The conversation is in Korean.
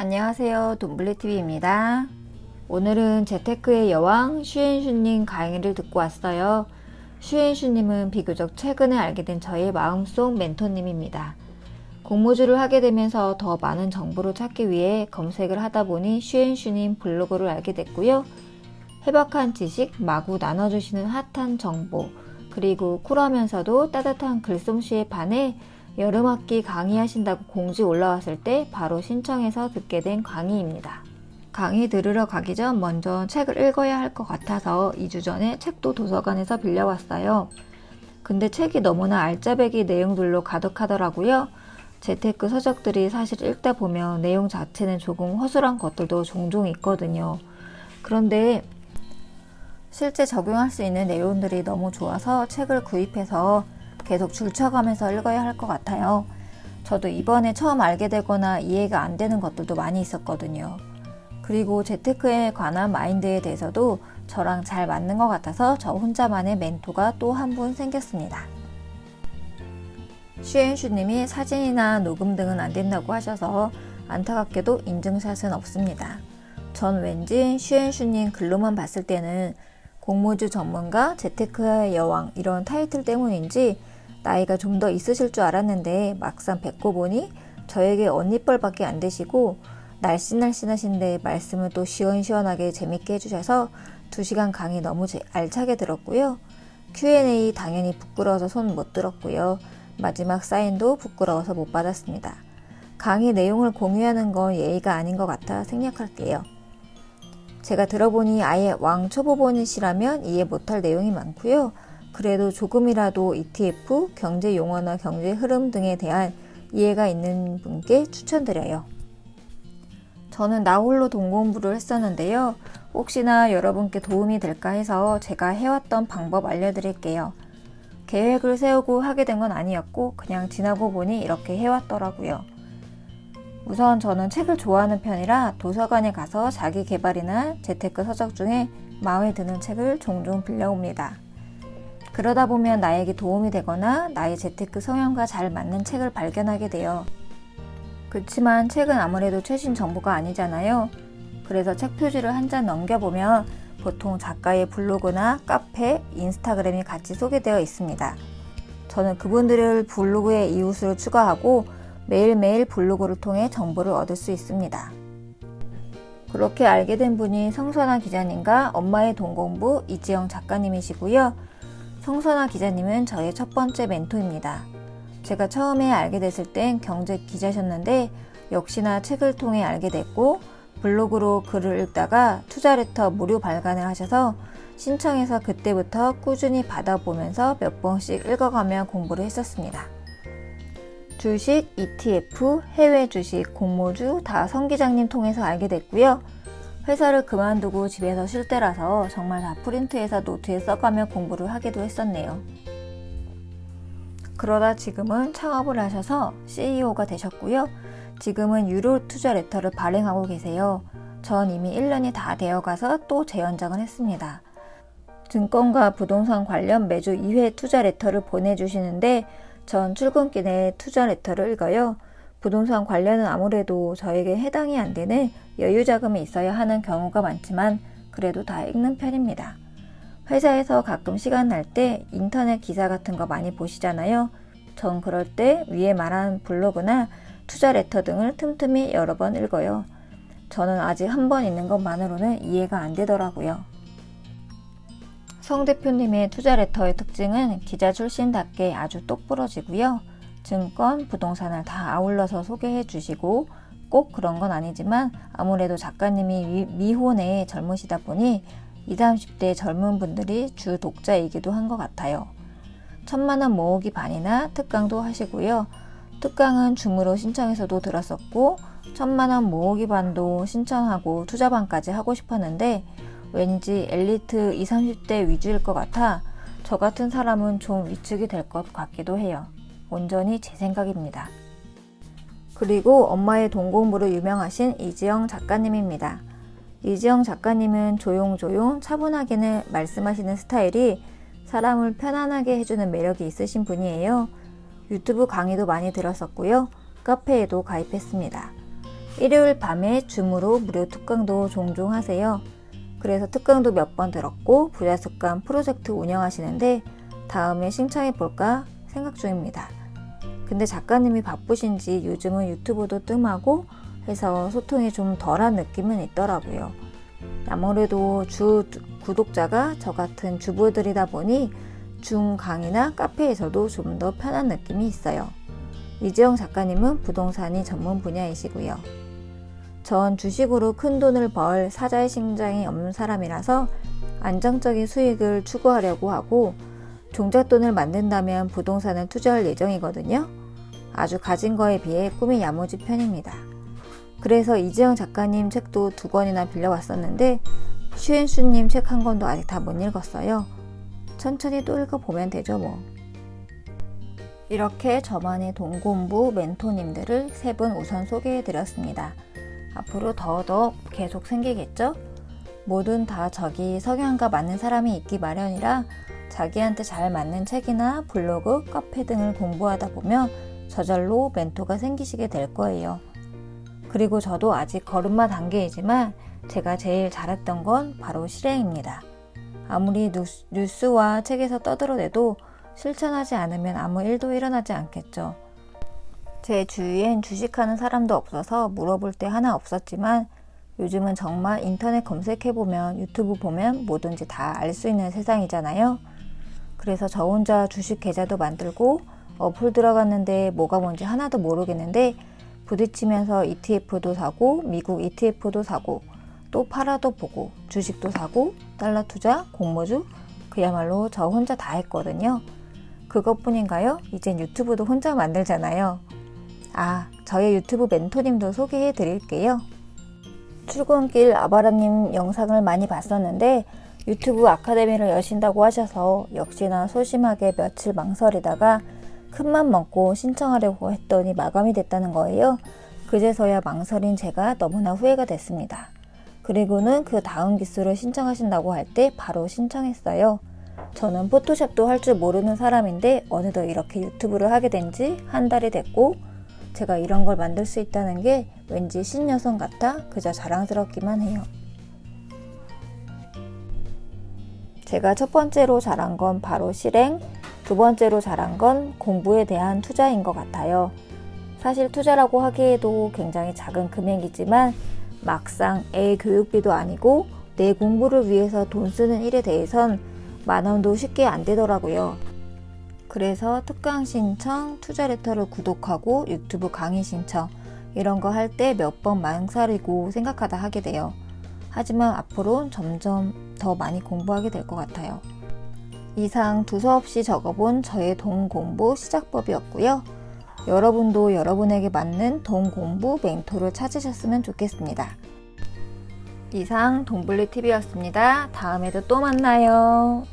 안녕하세요, 돈블리TV입니다. 오늘은 재테크의 여왕 슈엔슈님 강의를 듣고 왔어요. 슈엔슈님은 비교적 최근에 알게 된 저의 마음속 멘토님입니다. 공모주를 하게 되면서 더 많은 정보를 찾기 위해 검색을 하다 보니 슈엔슈님 블로그를 알게 됐고요. 해박한 지식, 마구 나눠주시는 핫한 정보, 그리고 쿨하면서도 따뜻한 글솜씨에 반해 여름학기 강의하신다고 공지 올라왔을 때 바로 신청해서 듣게 된 강의입니다. 강의 들으러 가기 전 먼저 책을 읽어야 할 것 같아서 2주 전에 책도 도서관에서 빌려왔어요. 근데 책이 너무나 알짜배기 내용들로 가득하더라고요. 재테크 서적들이 사실 읽다 보면 내용 자체는 조금 허술한 것들도 종종 있거든요. 그런데 실제 적용할 수 있는 내용들이 너무 좋아서 책을 구입해서 계속 줄쳐가면서 읽어야 할 것 같아요. 저도 이번에 처음 알게 되거나 이해가 안 되는 것들도 많이 있었거든요. 그리고 재테크에 관한 마인드에 대해서도 저랑 잘 맞는 것 같아서 저 혼자만의 멘토가 또 한 분 생겼습니다. 슈엔슈님이 사진이나 녹음 등은 안 된다고 하셔서 안타깝게도 인증샷은 없습니다. 전 왠지 슈엔슈님 글로만 봤을 때는 공모주 전문가, 재테크의 여왕 이런 타이틀 때문인지 나이가 좀 더 있으실 줄 알았는데 막상 뵙고 보니 저에게 언니뻘밖에 안 되시고 날씬날씬하신데 말씀을 또 시원시원하게 재밌게 해주셔서 2시간 강의 너무 알차게 들었고요. Q&A 당연히 부끄러워서 손 못 들었고요. 마지막 사인도 부끄러워서 못 받았습니다. 강의 내용을 공유하는 건 예의가 아닌 것 같아 생략할게요. 제가 들어보니 아예 왕 초보본이시라면 이해 못할 내용이 많고요. 그래도 조금이라도 ETF, 경제 용어나 경제 흐름 등에 대한 이해가 있는 분께 추천드려요. 저는 나 홀로 돈 공부를 했었는데요. 혹시나 여러분께 도움이 될까 해서 제가 해왔던 방법 알려드릴게요. 계획을 세우고 하게 된 건 아니었고 그냥 지나고 보니 이렇게 해왔더라고요. 우선 저는 책을 좋아하는 편이라 도서관에 가서 자기 개발이나 재테크 서적 중에 마음에 드는 책을 종종 빌려옵니다. 그러다 보면 나에게 도움이 되거나 나의 재테크 성향과 잘 맞는 책을 발견하게 돼요. 그렇지만 책은 아무래도 최신 정보가 아니잖아요. 그래서 책 표지를 한 장 넘겨보면 보통 작가의 블로그나 카페, 인스타그램이 같이 소개되어 있습니다. 저는 그분들을 블로그에 이웃으로 추가하고 매일매일 블로그를 통해 정보를 얻을 수 있습니다. 그렇게 알게 된 분이 성선아 기자님과 엄마의 돈 공부 이지영 작가님이시고요. 성선아 기자님은 저의 첫 번째 멘토입니다. 제가 처음에 알게 됐을 땐 경제 기자셨는데 역시나 책을 통해 알게 됐고 블로그로 글을 읽다가 투자레터 무료 발간을 하셔서 신청해서 그때부터 꾸준히 받아보면서 몇 번씩 읽어가며 공부를 했었습니다. 주식, ETF, 해외 주식, 공모주 다 성 기자님 통해서 알게 됐고요. 회사를 그만두고 집에서 쉴 때라서 정말 다 프린트해서 노트에 써가며 공부를 하기도 했었네요. 그러다 지금은 창업을 하셔서 CEO가 되셨고요. 지금은 유료 투자 레터를 발행하고 계세요. 전 이미 1년이 다 되어가서 또 재연장을 했습니다. 증권과 부동산 관련 매주 2회 투자 레터를 보내주시는데 전 출근길에 투자 레터를 읽어요. 부동산 관련은 아무래도 저에게 해당이 안 되는 여유 자금이 있어야 하는 경우가 많지만 그래도 다 읽는 편입니다. 회사에서 가끔 시간 날 때 인터넷 기사 같은 거 많이 보시잖아요. 전 그럴 때 위에 말한 블로그나 투자 레터 등을 틈틈이 여러 번 읽어요. 저는 아직 한 번 읽는 것만으로는 이해가 안 되더라고요. 성 대표님의 투자 레터의 특징은 기자 출신답게 아주 똑부러지고요. 증권, 부동산을 다 아울러서 소개해 주시고 꼭 그런 건 아니지만 아무래도 작가님이 미혼에 젊으시다 보니 20, 30대 젊은 분들이 주 독자이기도 한 것 같아요. 1000만원 모으기 반이나 특강도 하시고요. 특강은 줌으로 신청해서도 들었었고 1000만원 모으기 반도 신청하고 투자반까지 하고 싶었는데 왠지 엘리트 20, 30대 위주일 것 같아 저 같은 사람은 좀 위축이 될 것 같기도 해요. 온전히 제 생각입니다. 그리고 엄마의 돈 공부로 유명하신 이지영 작가님입니다. 이지영 작가님은 조용조용 차분하게는 말씀하시는 스타일이 사람을 편안하게 해주는 매력이 있으신 분이에요. 유튜브 강의도 많이 들었었고요. 카페에도 가입했습니다. 일요일 밤에 줌으로 무료 특강도 종종 하세요. 그래서 특강도 몇 번 들었고 부자습관 프로젝트 운영하시는데 다음에 신청해볼까 생각 중입니다. 근데 작가님이 바쁘신지 요즘은 유튜브도 뜸하고 해서 소통이 좀 덜한 느낌은 있더라고요. 아무래도 주 구독자가 저 같은 주부들이다 보니 줌 강의나 카페에서도 좀 더 편한 느낌이 있어요. 이지영 작가님은 부동산이 전문 분야이시고요. 전 주식으로 큰 돈을 벌 사자의 심장이 없는 사람이라서 안정적인 수익을 추구하려고 하고 종잣돈을 만든다면 부동산을 투자할 예정이거든요. 아주 가진 거에 비해 꿈이 야무진 편입니다. 그래서 이지영 작가님 책도 2권이나 빌려왔었는데 슈엔슈님 책 1권도 아직 다 못 읽었어요. 천천히 또 읽어보면 되죠 뭐. 이렇게 저만의 돈 공부 멘토님들을 3분 우선 소개해드렸습니다. 앞으로 더더 계속 생기겠죠? 뭐든 다 자기 성향과 맞는 사람이 있기 마련이라 자기한테 잘 맞는 책이나 블로그, 카페 등을 공부하다 보면 저절로 멘토가 생기시게 될 거예요. 그리고 저도 아직 걸음마 단계이지만 제가 제일 잘했던 건 바로 실행입니다. 아무리 뉴스와 책에서 떠들어대도 실천하지 않으면 아무 일도 일어나지 않겠죠. 제 주위엔 주식하는 사람도 없어서 물어볼 때 하나 없었지만 요즘은 정말 인터넷 검색해보면 유튜브 보면 뭐든지 다 알 수 있는 세상이잖아요. 그래서 저 혼자 주식 계좌도 만들고 어플 들어갔는데 뭐가 뭔지 하나도 모르겠는데 부딪히면서 ETF도 사고 미국 ETF도 사고 또 팔아도 보고 주식도 사고 달러 투자, 공모주 그야말로 저 혼자 다 했거든요. 그것뿐인가요? 이젠 유튜브도 혼자 만들잖아요. 저의 유튜브 멘토님도 소개해 드릴게요. 출근길 아바라님 영상을 많이 봤었는데 유튜브 아카데미를 여신다고 하셔서 역시나 소심하게 며칠 망설이다가 큰맘 먹고 신청하려고 했더니 마감이 됐다는 거예요. 그제서야 망설인 제가 너무나 후회가 됐습니다. 그리고는 그 다음 기수를 신청하신다고 할 때 바로 신청했어요. 저는 포토샵도 할 줄 모르는 사람인데 어느덧 이렇게 유튜브를 하게 된 지 1달이 됐고 제가 이런 걸 만들 수 있다는 게 왠지 신여성 같아 그저 자랑스럽기만 해요. 제가 첫 번째로 잘한 건 바로 실행, 2번째로 잘한 건 공부에 대한 투자인 것 같아요. 사실 투자라고 하기에도 굉장히 작은 금액이지만 막상 애 교육비도 아니고 내 공부를 위해서 돈 쓰는 일에 대해선 10,000원도 쉽게 안 되더라고요. 그래서 특강 신청, 투자 레터를 구독하고 유튜브 강의 신청 이런 거 할 때 몇 번 망설이고 생각하다 하게 돼요. 하지만 앞으로는 점점 더 많이 공부하게 될 것 같아요. 이상 두서없이 적어본 저의 돈 공부 시작법이었고요. 여러분도 여러분에게 맞는 돈 공부 멘토를 찾으셨으면 좋겠습니다. 이상 돈블리TV였습니다. 다음에도 또 만나요.